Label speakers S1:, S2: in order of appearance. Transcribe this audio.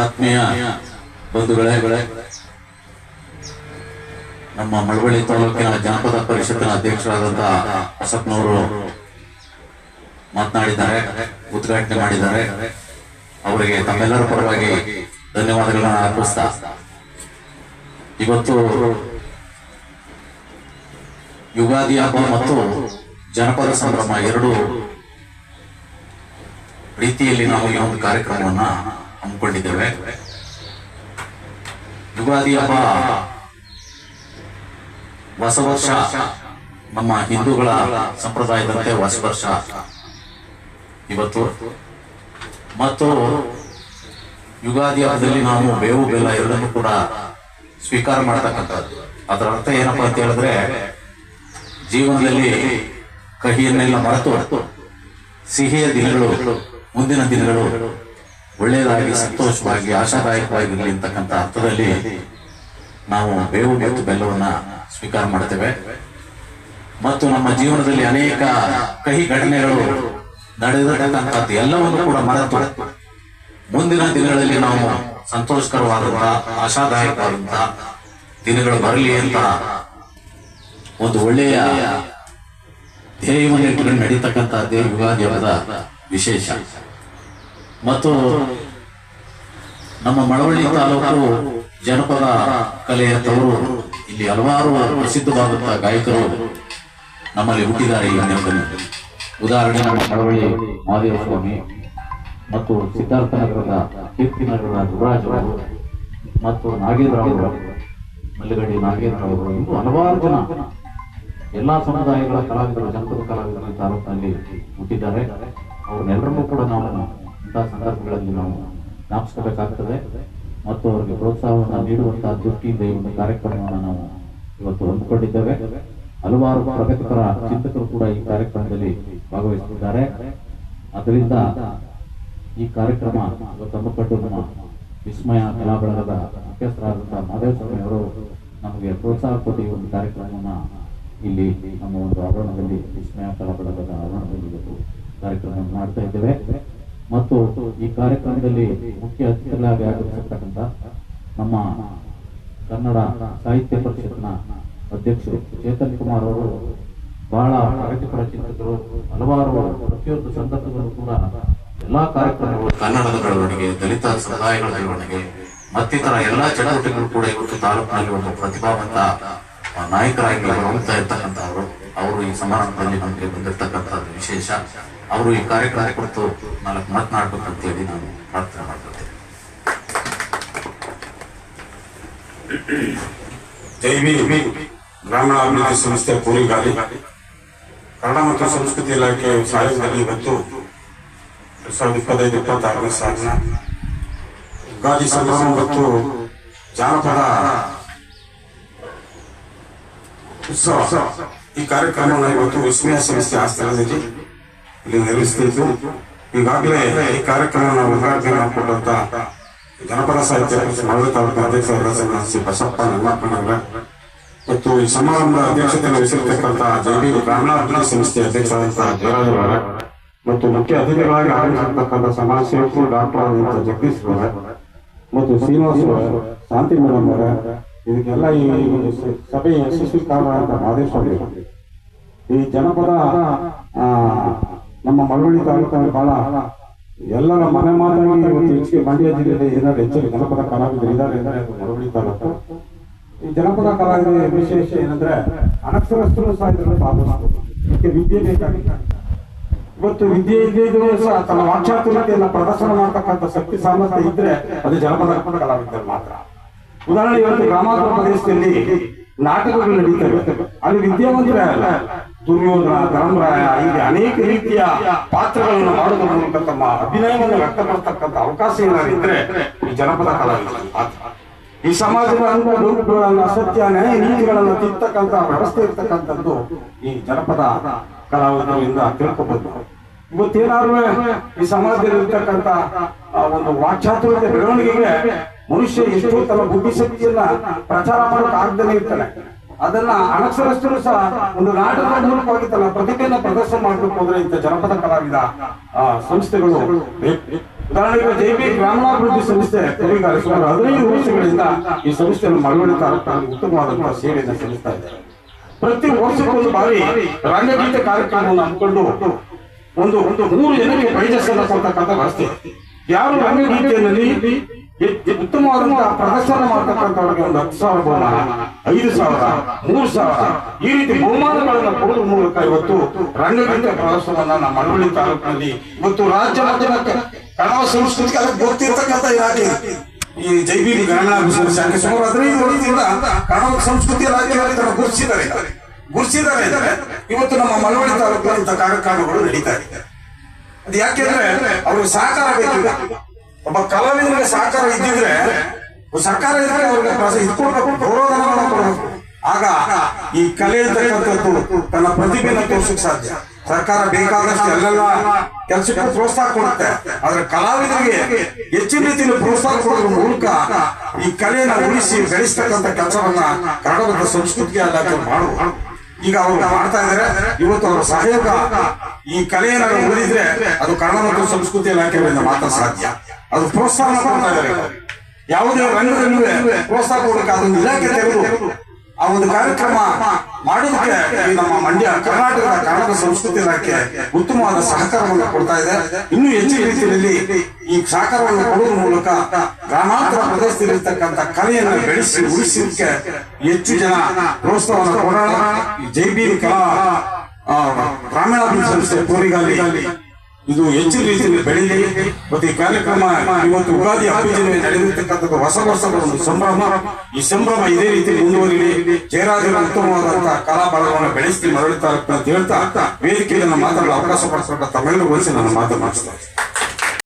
S1: ಆತ್ಮೀಯ ಬಂಧುಗಳೇ, ನಮ್ಮ ಮಳವಳ್ಳಿ ತಾಲೂಕಿನ ಜನಪದ ಪರಿಷತ್ತಿನ ಅಧ್ಯಕ್ಷರಾದಂತಹ ಅಸಪ್ನವರು ಮಾತನಾಡಿದ್ದಾರೆ, ಉದ್ಘಾಟನೆ ಮಾಡಿದ್ದಾರೆ. ಅವರಿಗೆ ತಮ್ಮೆಲ್ಲರ ಪರವಾಗಿ ಧನ್ಯವಾದಗಳನ್ನು ಅರ್ಪಿಸ್ತಾ, ಇವತ್ತು ಯುಗಾದಿ ಹಬ್ಬ ಮತ್ತು ಜನಪದ ಸಂಭ್ರಮ ಎರಡು ರೀತಿಯಲ್ಲಿ ನಾವು ಈ ಒಂದು ಕಾರ್ಯಕ್ರಮವನ್ನ ಹಮ್ಮಿಕೊಂಡಿದ್ದೇವೆ. ಯುಗಾದಿ ಹಬ್ಬ ಹೊಸ ವರ್ಷ, ನಮ್ಮ ಹಿಂದೂಗಳ ಸಂಪ್ರದಾಯದಂತೆ ಹೊಸ ವರ್ಷ ಇವತ್ತು. ಮತ್ತು ಯುಗಾದಿ ಹಬ್ಬದಲ್ಲಿ ನಾವು ಬೇವು ಬೆಲ್ಲ ಎರಡನ್ನೂ ಕೂಡ ಸ್ವೀಕಾರ ಮಾಡತಕ್ಕಂಥದ್ದು. ಅದರ ಅರ್ಥ ಏನಪ್ಪಾ ಅಂತ ಹೇಳಿದ್ರೆ, ಜೀವನದಲ್ಲಿ ಕಹಿಯನ್ನೆಲ್ಲ ಮರೆತು ಸಿಹಿಯ ದಿನಗಳು, ಮುಂದಿನ ದಿನಗಳು ಒಳ್ಳೆಯದಾಗಿ, ಸಂತೋಷವಾಗಿ, ಆಶಾದಾಯಕವಾಗಿರಲಿ ಅಂತಕ್ಕಂಥ ಅರ್ಥದಲ್ಲಿ ನಾವು ಬೇವು ಮತ್ತು ಬೆಲ್ಲವನ್ನ ಸ್ವೀಕಾರ ಮಾಡ್ತೇವೆ. ಮತ್ತು ನಮ್ಮ ಜೀವನದಲ್ಲಿ ಅನೇಕ ಕಹಿ ಘಟನೆಗಳು ನಡೆದಿರತಕ್ಕಂಥದ್ದು ಎಲ್ಲವನ್ನು ಕೂಡ ಮರೆತು ಮುಂದಿನ ದಿನಗಳಲ್ಲಿ ನಾವು ಸಂತೋಷಕರವಾದಂತಹ, ಆಶಾದಾಯಕವಾದಂತಹ ದಿನಗಳು ಬರಲಿ ಅಂತ ಒಂದು ಒಳ್ಳೆಯ ಧ್ಯೇಯವನ್ನು ಇಟ್ಟುಕೊಂಡು ನಡೀತಕ್ಕಂಥದ್ದೇ ಯುಗಾದಿ ಹಬ್ಬದ ವಿಶೇಷ. ಮತ್ತು ನಮ್ಮ ಮಳವಳ್ಳಿ ತಾಲೂಕು ಜನಪದ ಕಲೆಯ ತವರು. ಇಲ್ಲಿ ಹಲವಾರು ಪ್ರಸಿದ್ಧವಾದಂತಹ ಗಾಯಕರು ನಮ್ಮಲ್ಲಿ ಹುಟ್ಟಿದ್ದಾರೆ ಈ ನೆಲದಲ್ಲಿ. ಉದಾಹರಣೆ ನಮ್ಮ ಮಳವಳ್ಳಿ ಮಹಾದೇವ ಸ್ವಾಮಿ ಮತ್ತು ಸಿದ್ಧಾರ್ಥನಗರದ ಕೀರ್ತಿನಗರದ ಯುವರಾಜ್ ಅವರು ಮತ್ತು ನಾಗೇಂದ್ರ ಅವರು, ಮಲ್ಲಿಗಡ್ಡಿ ನಾಗೇಂದ್ರ ಅವರು, ಇನ್ನು ಹಲವಾರು ಜನ ಎಲ್ಲಾ ಸಮುದಾಯಗಳ ಕಲಾವಿದರು, ಜನಪದ ಕಲಾವಿದರು ಈ ತಾಲೂಕಿನಲ್ಲಿ ಹುಟ್ಟಿದ್ದಾರೆ. ಅವ್ರನ್ನೆಲ್ಲರನ್ನೂ ಕೂಡ ನಾವು ಇಂತಹ ಸಂದರ್ಭಗಳಲ್ಲಿ ನಾವು ಜ್ಞಾಪಿಸಬೇಕಾಗ್ತದೆ ಮತ್ತು ಅವರಿಗೆ ಪ್ರೋತ್ಸಾಹವನ್ನು ನೀಡುವಂತಹ ದೃಷ್ಟಿಯಿಂದ ಈ ಒಂದು ಕಾರ್ಯಕ್ರಮವನ್ನು ನಾವು ಇವತ್ತು ಹಮ್ಮಿಕೊಂಡಿದ್ದೇವೆ. ಹಲವಾರು ಪ್ರಗತಿಪರ ಚಿಂತಕರು ಕೂಡ ಈ ಕಾರ್ಯಕ್ರಮದಲ್ಲಿ ಭಾಗವಹಿಸುತ್ತಿದ್ದಾರೆ. ಅದರಿಂದ ಈ ಕಾರ್ಯಕ್ರಮ ಇವತ್ತು ಹಮ್ಮಿಕೊಂಡು ನಮ್ಮ ವಿಸ್ಮಯ ಕಲಾ ಬಳಗದ ಮುಖ್ಯಸ್ಥರಾದಂತಹ ಮಹಾದೇವ ಸ್ವಾಮಿ ಅವರು ನಮಗೆ ಪ್ರೋತ್ಸಾಹ ಕೊಟ್ಟು ಈ ಒಂದು ಕಾರ್ಯಕ್ರಮವನ್ನು ಇಲ್ಲಿ ನಮ್ಮ ಒಂದು ಆವರಣದಲ್ಲಿ, ವಿಸ್ಮಯ ಕಲಾ ಬಳಗದ ಆವರಣದಲ್ಲಿ ಇವತ್ತು ಕಾರ್ಯಕ್ರಮ ಮಾಡ್ತಾ ಇದ್ದೇವೆ. ಮತ್ತು ಈ ಕಾರ್ಯಕ್ರಮದಲ್ಲಿ ಮುಖ್ಯ ಅತಿಥಿಗಳಾಗಿ ಆಗಮಿಸಿರ್ತಕ್ಕಂಥ ನಮ್ಮ ಕನ್ನಡ ಸಾಹಿತ್ಯ ಪರಿಷತ್ನ ಅಧ್ಯಕ್ಷರು ಚೇತನ್ ಕುಮಾರ್ ಅವರು ಬಹಳ ಪ್ರಗತಿಪರ ಚಿಂತಕರು. ಹಲವಾರು ಪ್ರತಿಯೊಂದು ಸಂದರ್ಭದಲ್ಲೂ ಕೂಡ ಎಲ್ಲಾ ಕಾರ್ಯಕ್ರಮಗಳು, ಕನ್ನಡದ ಬೆಳವಣಿಗೆ, ದಲಿತ ಸಮುದಾಯಗಳ ಬೆಳವಣಿಗೆ ಮತ್ತಿತರ ಎಲ್ಲಾ ಚಟುವಟಿಕೆಗಳು ಕೂಡ ಇವತ್ತು ತಾಲೂಕಿನಲ್ಲಿ ಒಂದು ಪ್ರತಿಭಾವಂತ ನಾಯಕರಾಗಿ ಹೊರಡ್ತಾ ಇರ್ತಕ್ಕಂಥವ್ರು. ಅವರು ಈ ಸಮಾರಂಭದಲ್ಲಿ ನಮಗೆ ಬಂದಿರತಕ್ಕಂಥದ್ದು ವಿಶೇಷ. ಅವರು ಈ ಕಾರ್ಯಕ್ರಮ ಕುರಿತು 4 ಮಾತನಾಡಬೇಕು ಅಂತೇಳಿ ನಾನು ಪ್ರಾರ್ಥನೆ ಮಾಡ್ಕೊಳ್ತೇನೆ.
S2: ಜೈವಿ ಗ್ರಾಮೀಣಾಭಿವೃದ್ಧಿ ಸಂಸ್ಥೆ ಪೂರಿಗಾಲಿ ಕನ್ನಡ ಮತ್ತು ಸಂಸ್ಕೃತಿ ಇಲಾಖೆ ಸಹಯೋಗದಲ್ಲಿ ಇವತ್ತು 2025-26ನೇ ಸಾಲಿನ ಯುಗಾದಿ ಸಂಭ್ರಮ ಮತ್ತು ಜಾನಪದ ಉತ್ಸವ ಈ ಕಾರ್ಯಕ್ರಮವನ್ನು ಇವತ್ತು ವಿಸ್ಮಯ ಸಂಸ್ಥೆ ಆಸ್ಥಾನದಲ್ಲಿ ಇಲ್ಲಿ ನಿರ್ವಹಿಸುತ್ತಿದ್ದು, ಈಗಾಗಲೇ ಈ ಕಾರ್ಯಕ್ರಮವನ್ನು ಉದ್ಘಾಟನೆ ಮಾಡಿಕೊಟ್ಟಂತ ಜನಪದ ಸಾಹಿತ್ಯ ಮಳವಳ್ಳಿ ತಾಲೂಕಿನ ಅಧ್ಯಕ್ಷರಾದ ಶ್ರೀ ಬಸಪ್ಪ ನಿರ್ಮಾಪನಗರ ಮತ್ತು ಈ ಸಮಾರಂಭದ ಅಧ್ಯಕ್ಷತೆಯನ್ನು ವಹಿಸಿರ್ತಕ್ಕಂಥ ಜೈವಿ ಗ್ರಾಮೀಣಾಭಿವೃದ್ಧಿ ಸಂಸ್ಥೆ ಅಧ್ಯಕ್ಷರಾದಂತಹ ಜಯರಾಜ್ ಅವರ ಮತ್ತು ಮುಖ್ಯ ಅತಿಥಿಗಳಾಗಿ ಆಗಮಿಸಿರ್ತಕ್ಕಂಥ ಸಮಾಜ ಸೇವಕರು ಡಾಕ್ಟರ್ ಜಗದೀಶ್ ಅವರ ಮತ್ತು ಶ್ರೀನಿವಾಸ್ ಅವರ, ಶಾಂತಿ ಮೇಡಮ್ ಅವರ, ಇದಕ್ಕೆಲ್ಲ ಈ ಸಭೆಯ ಯಶಸ್ವಿ ಕಾರಣರಾದ ಮಹದೇಶ್ವರಿ. ಈ ಜನಪದ ನಮ್ಮ ಮಳವಳ್ಳಿ ತಾಲೂಕಿನಲ್ಲಿ ಬಹಳ ಎಲ್ಲರ ಮನೆ ಮಾತಾಗಿ ಹೆಚ್ಚಿಗೆ ಮಂಡ್ಯ ಜಿಲ್ಲೆಯಲ್ಲಿ ಏನಾದ್ರು ಹೆಚ್ಚಿಗೆ ಜನಪದ ಕಲಾವಿದರು ಇದ್ದಾರೆ ಅಂದರೆ ಮಳವಳ್ಳಿ ತಾಲೂಕು. ಈ ಜನಪದ ಕಲಾವಿದರ ವಿಶೇಷ ಏನಂದ್ರೆ ಅನಕ್ಷರಸ್ಥರು ಸಹ ಇದರಲ್ಲಿ ಭಾಗವಹಿಸಬಹುದು. ಇದಕ್ಕೆ ವಿದ್ಯೆ ಬೇಕಾಗಿದೆ. ಇವತ್ತು ವಿದ್ಯೆ ಇದ್ದೇ ಸಹ ತನ್ನ ವಾಕ್ಚಾತುರ್ಯತೆಯನ್ನು ಪ್ರದರ್ಶನ ಮಾಡತಕ್ಕಂಥ ಶಕ್ತಿ ಸಾಮರ್ಥ್ಯ ಇದ್ರೆ ಅದು ಜನಪದ ಕಲಾವಿದರು ಮಾತ್ರ. ಉದಾಹರಣೆ ಇವತ್ತು ಗ್ರಾಮಾಂತರ ಪ್ರದೇಶದಲ್ಲಿ ನಾಟಕಗಳು ನಡೀತವೆ. ಅಲ್ಲಿ ವಿದ್ಯಾವಂತರೇ ಅಲ್ಲ, ದುರ್ಯೋಧನ, ಧರ್ಮರಾಯ ಹೀಗೆ ಅನೇಕ ರೀತಿಯ ಪಾತ್ರಗಳನ್ನು ಮಾಡುವುದರ ಮೂಲಕ ತಮ್ಮ ಅಭಿನಯವನ್ನು ವ್ಯಕ್ತಪಡಿಸತಕ್ಕಂಥ ಅವಕಾಶ ಏನಾದ್ರು ಇದ್ರೆ ಈ ಜನಪದ ಕಲಾವಿದರು ಮಾತ್ರ. ಈ ಸಮಾಜದ ಅಂಗಗಳನ್ನು, ಅಸತ್ಯ ನ್ಯಾಯ ನೀತಿಗಳನ್ನು ತಿರ್ತಕ್ಕಂಥ ವ್ಯವಸ್ಥೆ ಇರ್ತಕ್ಕಂಥದ್ದು ಈ ಜನಪದ ಕಲಾವಿದರಿಂದ ತಿಳ್ಕೊಬಹುದು. ಇವತ್ತೇನಾದ್ರೂ ಈ ಸಮಾಜದಲ್ಲಿ ಇರ್ತಕ್ಕಂಥ ಒಂದು ವಾಕ್ಚಾತುರ್ಯತೆ ಬೆಳವಣಿಗೆಗೆ ಮನುಷ್ಯ ಎಷ್ಟೋ ತನ್ನ ಬುದ್ಧಿಶಕ್ತಿಯನ್ನ ಪ್ರಚಾರ ಮಾಡೋಕೆ ಆಗದೇ ಇರ್ತಾನೆ. ಅದನ್ನ ಅನಕ್ಷರಸ್ಥರು ಸಹ ಒಂದು ನಾಟಕದ ಮೂಲಕವಾಗಿ ತನ್ನ ಪ್ರತಿಭೆಯನ್ನು ಪ್ರದರ್ಶನ ಮಾಡಬೇಕು ಅಂದ್ರೆ ಇಂಥ ಜನಪದ ಕಲಾವಿದ ಸಂಸ್ಥೆಗಳು ಉದಾಹರಣೆಗೆ ಜೈಬಿ ಗ್ರಾಮೀಣಾಭಿವೃದ್ಧಿ ಸಂಸ್ಥೆ ತೆಲಂಗಾಣ ಸುಮಾರು 15 ವರ್ಷಗಳಿಂದ ಈ ಸಂಸ್ಥೆಯನ್ನು ಮಳವಳ್ಳಿ ತಾಲೂಕಿನಲ್ಲಿ ಉತ್ತಮವಾದಂತಹ ಸೇವೆಯನ್ನು ಸಲ್ಲಿಸ್ತಾ ಇದೆ. ಪ್ರತಿ ವರ್ಷಕ್ಕೊಂದು ಬಾರಿ ರಂಗಗೀತೆ ಕಾರ್ಯಕ್ರಮವನ್ನು ಹಮ್ಮಿಕೊಂಡು ಒಂದು 3 ಜನಕ್ಕೆ ಪ್ರೈಜಸ್ ಅನ್ನು ಕೊಡ್ತಕ್ಕಂಥ ವ್ಯವಸ್ಥೆ. ಯಾರು ರಂಗಗೀತೆಯಲ್ಲಿ ಉತ್ತಮವಾದಂತಹ ಪ್ರದರ್ಶನ ಮಾಡ್ತಕ್ಕಂಥವ್ರಿಗೆ ಒಂದು 10,000 ಬಹುಮಾನ, 5,000, 3,000 ಈ ರೀತಿ ಬಹುಮಾನಗಳನ್ನು ಕೊಡುವ ಮೂಲಕ ಇವತ್ತು ರಂಗಗೀತೆ ಪ್ರದರ್ಶನವನ್ನ ನಮ್ಮ ಮಳವಳ್ಳಿ ತಾಲೂಕಿನಲ್ಲಿ ಇವತ್ತು ರಾಜ್ಯ ಮಟ್ಟದ ಕನ್ನಡ ಸಂಸ್ಕೃತಿಗೆ ಅದಕ್ಕೆ ಗೊತ್ತಿರ್ತಕ್ಕಂಥ ಇಲಾಖೆ ಈ ಜೈಬಿ ಗ್ರಾಮೀಣಾಭಿವೃದ್ಧಿ ಸಂಸ್ಥೆ ಸುಮಾರು 15 ವರ್ಷದಿಂದ ಕನ್ನಡ ಸಂಸ್ಕೃತಿ ಇಲಾಖೆಯಲ್ಲಿ ಗುರುತಿಸಿದ್ದಾರೆ ಇದ್ದಾರೆ. ಇವತ್ತು ನಮ್ಮ ಮಳವಳ್ಳಿ ತಾಲೂಕಿನ ಇಂಥ ಕಾರ್ಯಕ್ರಮಗಳು ನಡೀತಾ ಇದೆ. ಅದು ಯಾಕೆಂದ್ರೆ ಅವ್ರಿಗೆ ಸಹಕಾರ ಬೇಕಿಲ್ಲ. ಒಬ್ಬ ಕಲಾವಿದರಿಗೆ ಸಹಕಾರ ಇದ್ದಿದ್ರೆ ಸರ್ಕಾರ ಇದ್ರೆ ಅವ್ರಿಗೆ ಇದ್ಕೊಡ್ಬೇಕು, ಗೌರವಧನವನ್ನು ಕೊಡಬೇಕು. ಆಗ ಈ ಕಲೆ ಅಂತಕ್ಕಂಥದ್ದು ತನ್ನ ಪ್ರತಿಭೆಯನ್ನು ತೋರಿಸಕ್ ಸಾಧ್ಯ. ಸರ್ಕಾರ ಬೇಕಾದಷ್ಟು ಎಲ್ಲೆಲ್ಲ ಕೆಲಸಕ್ಕೂ ಪ್ರೋತ್ಸಾಹ ಕೊಡುತ್ತೆ, ಆದ್ರೆ ಕಲಾವಿದರಿಗೆ ಹೆಚ್ಚಿನ ರೀತಿಯಲ್ಲಿ ಪ್ರೋತ್ಸಾಹ ಕೊಡೋದ್ರ ಮೂಲಕ ಈ ಕಲೆಯನ್ನು ಉಳಿಸಿ ಬೆಳೆಸ್ತಕ್ಕಂಥ ಕೆಲಸವನ್ನ ಕನ್ನಡದ ಸಂಸ್ಕೃತಿಗೆ ಇಲಾಖೆ ಮಾಡುವ ಈಗ ಅವರು ಮಾಡ್ತಾ ಇದ್ದಾರೆ. ಇವತ್ತು ಅವರ ಸಹಯೋಗ ಈ ಕಲೆಯನ್ನು ಉಳಿದಿದ್ರೆ ಅದು ಕನ್ನಡ ಮತ್ತು ಸಂಸ್ಕೃತಿ ಇಲಾಖೆಗಳಿಂದ ಮಾತ್ರ ಸಾಧ್ಯ. ಅದು ಪ್ರೋತ್ಸಾಹ ಕೊಡ್ತಾ ಇದ್ದಾರೆ. ಯಾವುದೇ ರಂಗದಲ್ಲೂ ಪ್ರೋತ್ಸಾಹ ಕೊಡಕ್ಕೆ ಅದೊಂದು ಇಲಾಖೆ ತೆಗೆದು ಆ ಒಂದು ಕಾರ್ಯಕ್ರಮ ಮಾಡೋದಕ್ಕೆ ನಮ್ಮ ಮಂಡ್ಯ ಕರ್ನಾಟಕದ ಕನ್ನಡ ಸಂಸ್ಕೃತಿ ಇಲಾಖೆ ಉತ್ತಮವಾದ ಸಹಕಾರವನ್ನು ಕೊಡ್ತಾ ಇದೆ. ಇನ್ನೂ ಹೆಚ್ಚಿನ ರೀತಿಯಲ್ಲಿ ಈ ಸಹಕಾರವನ್ನು ಕೊಡುವ ಮೂಲಕ ಗ್ರಾಮಾಂತರ ಪ್ರದೇಶದಲ್ಲಿರ್ತಕ್ಕಂಥ ಕಲೆಯನ್ನು ಬೆಳೆಸಿ ಉಳಿಸಲಿಕ್ಕೆ ಹೆಚ್ಚು ಜನ ಪ್ರೋತ್ಸಾಹವನ್ನು ಕೊಡೋಣ. ಜೈಬಿ ಕಲಾ ಗ್ರಾಮೀಣಾಭಿವೃದ್ಧಿ ಸಂಸ್ಥೆ ಕೋರಿಗಾಲಿ ಇದು ಹೆಚ್ಚಿನ ರೀತಿಯಲ್ಲಿ ಬೆಳೀಲಿ. ಮತ್ತು ಈ ಕಾರ್ಯಕ್ರಮ ಇವತ್ತು ಯುಗಾದಿ ಹಬ್ಬದಲ್ಲಿ ನಡೆದಿರ್ತಕ್ಕಂಥದ್ದು ಹೊಸ ವರ್ಷದ ಒಂದು ಸಂಭ್ರಮ. ಈ ಸಂಭ್ರಮ ಇದೇ ರೀತಿ ಮುಂದುವರಿಲಿ. ಜಯರಾಜರ ಉತ್ತಮವಾದಂತಹ ಕಲಾ ಬಳಗವನ್ನು ಬೆಳೆಸಿ ಮರಳಿ ತಾಲೂಕು ಅಂತ ಹೇಳ್ತಾ ವೇದಿಕೆಯನ್ನು ಮಾತಾಡಲು ಅವಕಾಶ ಪಡಿಸಿಕೊಂಡ ತಮ್ಮೆಲ್ಲರೂ ವಹಿಸಿ ನಾನು ಮಾತನಾಡಿಸ್ತಾ